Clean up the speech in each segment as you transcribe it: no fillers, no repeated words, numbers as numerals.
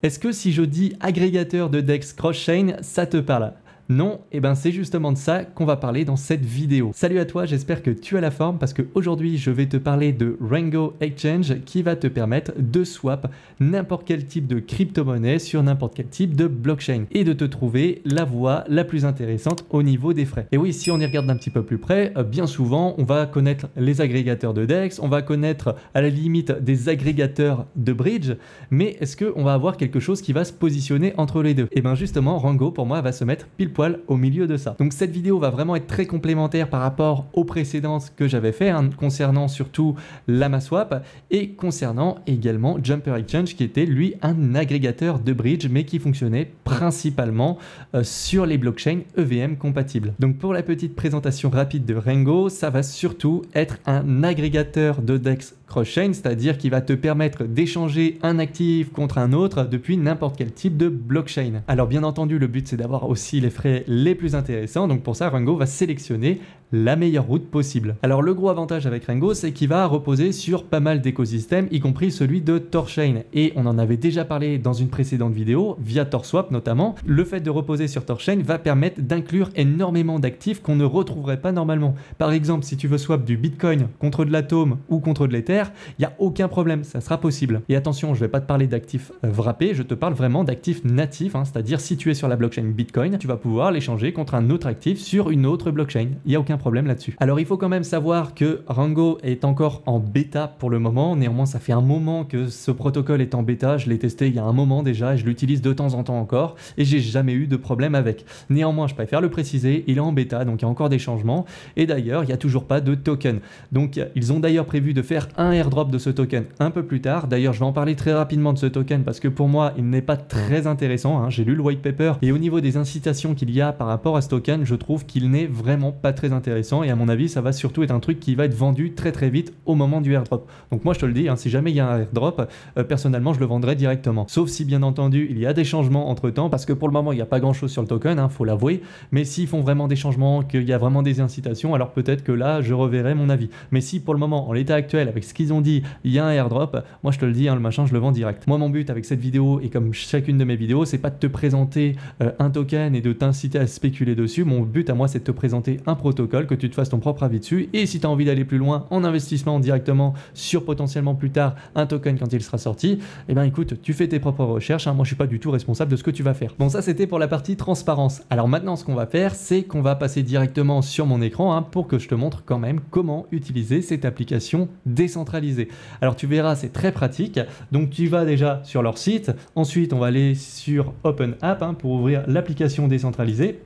Est-ce que si je dis agrégateur de DEX cross-chain, ça te parle? Non, et ben c'est justement de ça qu'on va parler dans cette vidéo. Salut à toi, j'espère que tu as la forme parce qu'aujourd'hui je vais te parler de Rango Exchange qui va te permettre de swap n'importe quel type de crypto-monnaie sur n'importe quel type de blockchain et de te trouver la voie la plus intéressante au niveau des frais. Et oui, si on y regarde d'un petit peu plus près, bien souvent on va connaître les agrégateurs de DEX, on va connaître à la limite des agrégateurs de bridge, mais est-ce qu'on va avoir quelque chose qui va se positionner entre les deux? Et bien justement, Rango pour moi va se mettre pile poil au milieu de ça. Donc cette vidéo va vraiment être très complémentaire par rapport aux précédentes que j'avais fait, concernant surtout LamaSwap et concernant également Jumper Exchange qui était lui un agrégateur de bridge mais qui fonctionnait principalement sur les blockchains EVM compatibles. Donc pour la petite présentation rapide de Rango, ça va surtout être un agrégateur de DEX cross-chain, c'est-à-dire qui va te permettre d'échanger un actif contre un autre depuis n'importe quel type de blockchain. Alors bien entendu, le but c'est d'avoir aussi les frais les plus intéressants, donc pour ça Rango va sélectionner la meilleure route possible. Alors le gros avantage avec Rango, c'est qu'il va reposer sur pas mal d'écosystèmes, y compris celui de Thorchain, et on en avait déjà parlé dans une précédente vidéo, via ThorSwap notamment. Le fait de reposer sur Thorchain va permettre d'inclure énormément d'actifs qu'on ne retrouverait pas normalement. Par exemple, si tu veux swap du Bitcoin contre de l'Atom ou contre de l'Ether, il n'y a aucun problème, ça sera possible. Et attention, je ne vais pas te parler d'actifs wrappés, je te parle vraiment d'actifs natifs, c'est-à-dire si tu es sur la blockchain Bitcoin, tu vas pouvoir l'échanger contre un autre actif sur une autre blockchain. Il n'y a aucun problème là-dessus. Alors il faut quand même savoir que Rango est encore en bêta pour le moment, néanmoins ça fait un moment que ce protocole est en bêta, je l'ai testé il y a un moment déjà et je l'utilise de temps en temps encore et j'ai jamais eu de problème avec. Néanmoins je préfère le préciser, il est en bêta donc il y a encore des changements et d'ailleurs il n'y a toujours pas de token. Donc ils ont d'ailleurs prévu de faire un airdrop de ce token un peu plus tard, d'ailleurs je vais en parler très rapidement de ce token parce que pour moi il n'est pas très intéressant, j'ai lu le white paper et au niveau des incitations qu'il y a par rapport à ce token, je trouve qu'il n'est vraiment pas très intéressant et à mon avis ça va surtout être un truc qui va être vendu très très vite au moment du airdrop. Donc moi je te le dis, si jamais il y a un airdrop, personnellement je le vendrai directement. Sauf si bien entendu il y a des changements entre temps parce que pour le moment il n'y a pas grand chose sur le token, faut l'avouer, mais s'ils font vraiment des changements, qu'il y a vraiment des incitations, alors peut-être que là je reverrai mon avis. Mais si pour le moment en l'état actuel avec ce qu'ils ont dit il y a un airdrop, moi je te le dis, le machin je le vends direct. Moi mon but avec cette vidéo et comme chacune de mes vidéos, c'est pas de te présenter un token et de t'inciter à spéculer dessus. Mon but à moi c'est de te présenter un protocole, que tu te fasses ton propre avis dessus et si tu as envie d'aller plus loin en investissement directement sur potentiellement plus tard un token quand il sera sorti, et ben écoute, tu fais tes propres recherches, moi je suis pas du tout responsable de ce que tu vas faire. Bon, ça c'était pour la partie transparence. Alors maintenant ce qu'on va faire, c'est qu'on va passer directement sur mon écran pour que je te montre quand même comment utiliser cette application décentralisée. Alors tu verras, c'est très pratique. Donc tu vas déjà sur leur site, ensuite on va aller sur Open App pour ouvrir l'application décentralisée.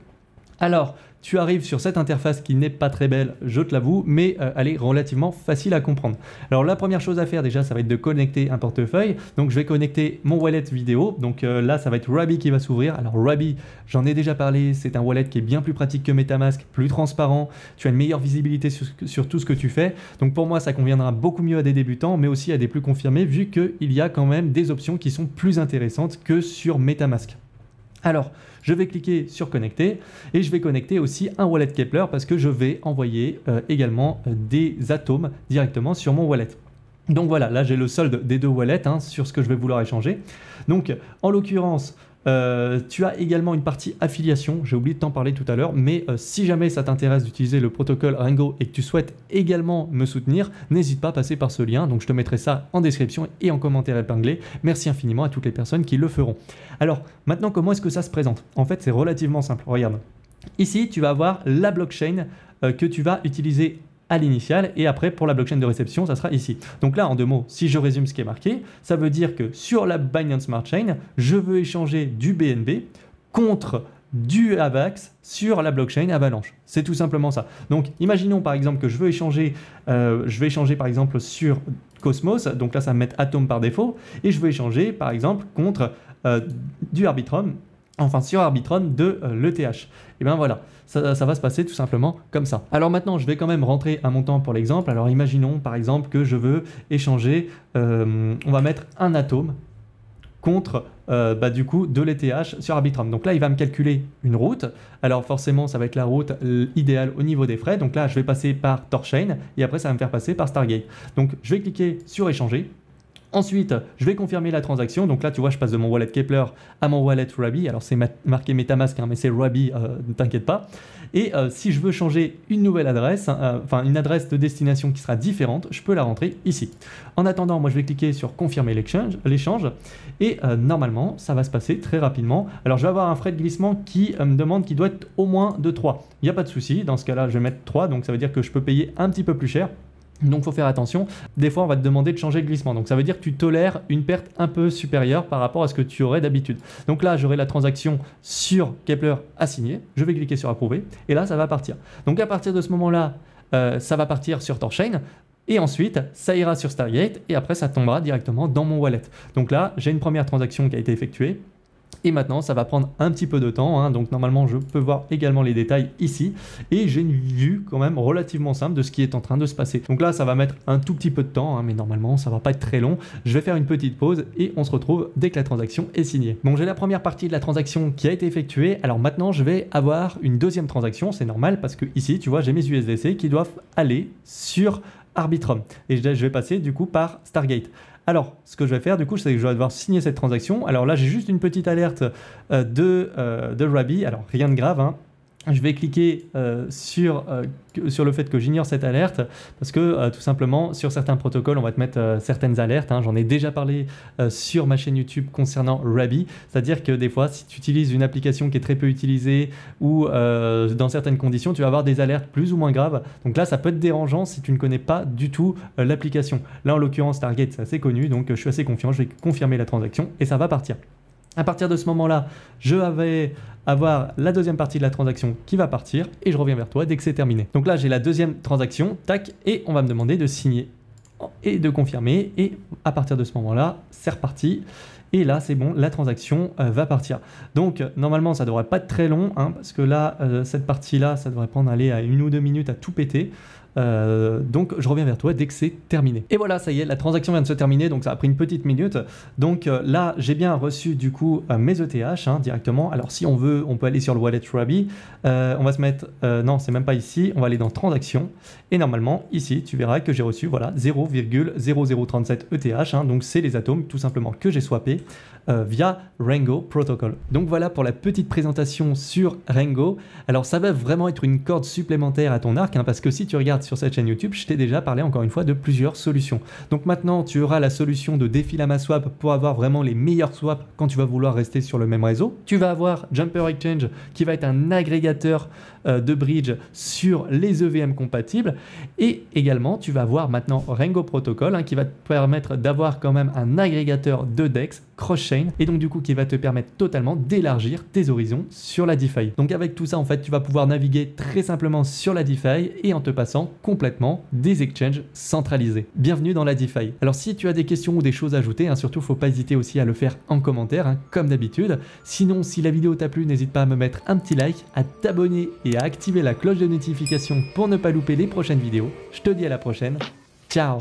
Alors, tu arrives sur cette interface qui n'est pas très belle, je te l'avoue, mais elle est relativement facile à comprendre. Alors la première chose à faire déjà, ça va être de connecter un portefeuille. Donc je vais connecter mon wallet vidéo. Donc là, ça va être Rabby qui va s'ouvrir. Alors Rabby, j'en ai déjà parlé, c'est un wallet qui est bien plus pratique que MetaMask, plus transparent. Tu as une meilleure visibilité sur tout ce que tu fais. Donc pour moi, ça conviendra beaucoup mieux à des débutants, mais aussi à des plus confirmés, vu qu'il y a quand même des options qui sont plus intéressantes que sur MetaMask. Alors, je vais cliquer sur connecter et je vais connecter aussi un wallet Keplr parce que je vais envoyer également des atomes directement sur mon wallet. Donc voilà, là j'ai le solde des deux wallets sur ce que je vais vouloir échanger. Donc en l'occurrence, tu as également une partie affiliation, j'ai oublié de t'en parler tout à l'heure, mais si jamais ça t'intéresse d'utiliser le protocole Rango et que tu souhaites également me soutenir, n'hésite pas à passer par ce lien, donc je te mettrai ça en description et en commentaire épinglé. Merci infiniment à toutes les personnes qui le feront. Alors maintenant, comment est-ce que ça se présente? En fait, c'est relativement simple, regarde. Ici, tu vas avoir la blockchain que tu vas utiliser à l'initial et après pour la blockchain de réception ça sera ici. Donc là en deux mots, si je résume ce qui est marqué, ça veut dire que sur la Binance Smart Chain, je veux échanger du BNB contre du AVAX sur la blockchain Avalanche. C'est tout simplement ça. Donc imaginons par exemple que je vais échanger par exemple sur Cosmos, donc là ça va me mettre Atom par défaut, et je veux échanger par exemple contre du Arbitrum, enfin sur Arbitrum de l'ETH. Et bien voilà, ça va se passer tout simplement comme ça. Alors maintenant, je vais quand même rentrer un montant pour l'exemple. Alors imaginons par exemple que je veux échanger, on va mettre un atome contre du coup de l'ETH sur Arbitrum. Donc là, il va me calculer une route. Alors forcément, ça va être la route idéale au niveau des frais. Donc là, je vais passer par Thorchain et après, ça va me faire passer par Stargate. Donc je vais cliquer sur échanger. Ensuite, je vais confirmer la transaction. Donc là, tu vois, je passe de mon wallet Keplr à mon wallet Wabi. Alors, c'est marqué MetaMask, hein, mais c'est Wabi, ne t'inquiète pas. Et si je veux changer une nouvelle adresse, enfin une adresse de destination qui sera différente, je peux la rentrer ici. En attendant, moi, je vais cliquer sur confirmer l'échange et normalement, ça va se passer très rapidement. Alors, je vais avoir un frais de glissement qui me demande qu'il doit être au moins de 3. Il n'y a pas de souci. Dans ce cas-là, je vais mettre 3. Donc, ça veut dire que je peux payer un petit peu plus cher. Donc il faut faire attention, des fois on va te demander de changer le glissement, donc ça veut dire que tu tolères une perte un peu supérieure par rapport à ce que tu aurais d'habitude. Donc là j'aurai la transaction sur Keplr à signer, je vais cliquer sur approuver et là ça va partir. Donc à partir de ce moment-là, ça va partir sur Thorchain. Et ensuite, ça ira sur Stargate et après ça tombera directement dans mon wallet. Donc là, j'ai une première transaction qui a été effectuée. Et maintenant, ça va prendre un petit peu de temps, hein, donc normalement, je peux voir également les détails ici. Et j'ai une vue quand même relativement simple de ce qui est en train de se passer. Donc là, ça va mettre un tout petit peu de temps, hein, mais normalement, ça va pas être très long. Je vais faire une petite pause et on se retrouve dès que la transaction est signée. Bon, j'ai la première partie de la transaction qui a été effectuée. Alors maintenant, je vais avoir une deuxième transaction. C'est normal parce que ici, tu vois, j'ai mes USDC qui doivent aller sur Arbitrum. Et je vais passer du coup par Stargate. Alors, ce que je vais faire, du coup, c'est que je vais devoir signer cette transaction. Alors là, j'ai juste une petite alerte de Wabi. Alors, rien de grave, hein. Je vais cliquer sur le fait que j'ignore cette alerte parce que tout simplement sur certains protocoles on va te mettre certaines alertes, hein. J'en ai déjà parlé sur ma chaîne YouTube concernant Wabi, c'est-à-dire que des fois si tu utilises une application qui est très peu utilisée ou dans certaines conditions tu vas avoir des alertes plus ou moins graves, donc là ça peut être dérangeant si tu ne connais pas du tout l'application. Là en l'occurrence Stargate c'est assez connu, donc je suis assez confiant, je vais confirmer la transaction et ça va partir. À partir de ce moment-là, je vais avoir la deuxième partie de la transaction qui va partir et je reviens vers toi dès que c'est terminé. Donc là, j'ai la deuxième transaction, tac, et on va me demander de signer et de confirmer. Et à partir de ce moment-là, c'est reparti. Et là, c'est bon, la transaction va partir. Donc, normalement, ça ne devrait pas être très long, hein, parce que là, cette partie-là, ça devrait prendre aller à 1 ou 2 minutes à tout péter. Donc je reviens vers toi dès que c'est terminé. Et voilà, ça y est, la transaction vient de se terminer, donc ça a pris une petite minute. Donc là, j'ai bien reçu du coup mes ETH hein, directement. Alors si on veut, on peut aller sur le wallet Wabi. On va se mettre, non, c'est même pas ici, on va aller dans transactions. Et normalement, ici, tu verras que j'ai reçu voilà 0,0037 ETH. Hein, donc c'est les atomes tout simplement que j'ai swappé via Rango Protocol. Donc voilà pour la petite présentation sur Rango. Alors ça va vraiment être une corde supplémentaire à ton arc, hein, parce que si tu regardes sur cette chaîne YouTube, je t'ai déjà parlé encore une fois de plusieurs solutions. Donc maintenant, tu auras la solution de défi Lama Swap pour avoir vraiment les meilleurs swaps quand tu vas vouloir rester sur le même réseau. Tu vas avoir Jumper Exchange qui va être un agrégateur de bridge sur les EVM compatibles. Et également, tu vas avoir maintenant Rango Protocol hein, qui va te permettre d'avoir quand même un agrégateur de DEX cross-chain et donc du coup qui va te permettre totalement d'élargir tes horizons sur la DeFi. Donc avec tout ça en fait tu vas pouvoir naviguer très simplement sur la DeFi et en te passant complètement des exchanges centralisés. Bienvenue dans la DeFi. Alors si tu as des questions ou des choses à ajouter, hein, surtout faut pas hésiter aussi à le faire en commentaire hein, comme d'habitude. Sinon si la vidéo t'a plu, n'hésite pas à me mettre un petit like, à t'abonner et à activer la cloche de notification pour ne pas louper les prochaines vidéos. Je te dis à la prochaine. Ciao.